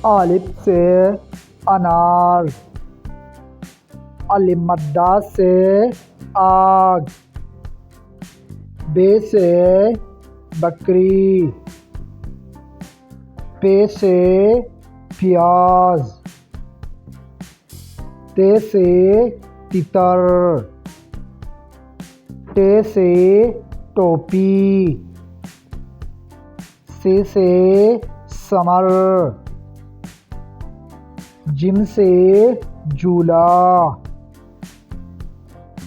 الف سے انار، الف مدہ سے آگ، بے سے بکری، پے سے پیاز، تے سے تتر، ٹے سے ٹوپی، سے ثمر، جیم سے جھولا،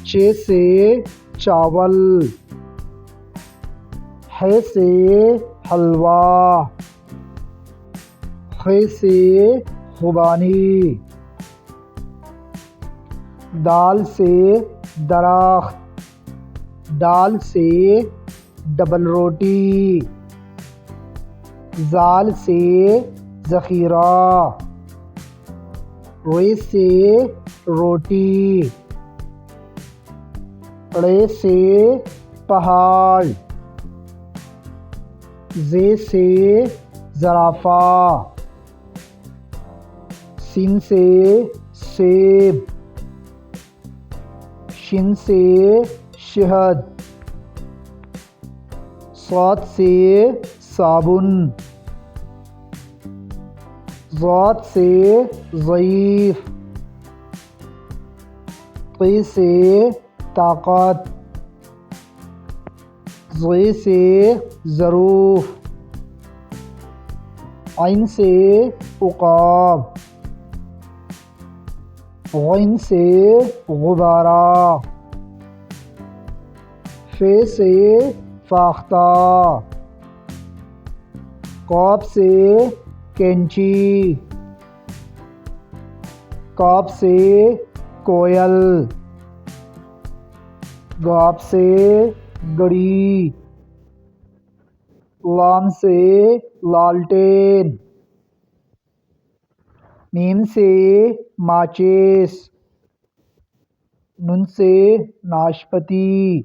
چے سے چاول، ہے سے حلوہ، خے سے خوبانی، دال سے درخت، ڈال سے ڈبل روٹی، زال سے ذخیرہ، رے سے روٹی، ڑے سے پہاڑ، زے سے زرافہ، سین سے سیب، شین سے شہد، صاد سے صابن، ضاد سے ضعیف، طے سے طاقت، ضے سے ظروف، عین سے عقاب، غین سے غبارہ، فے سے فاختہ، قاف سے کینچی، کاف سے کوئل، گاف سے گڑی، لام سے لالٹین، میم سے ماچس، نون سے ناشپتی۔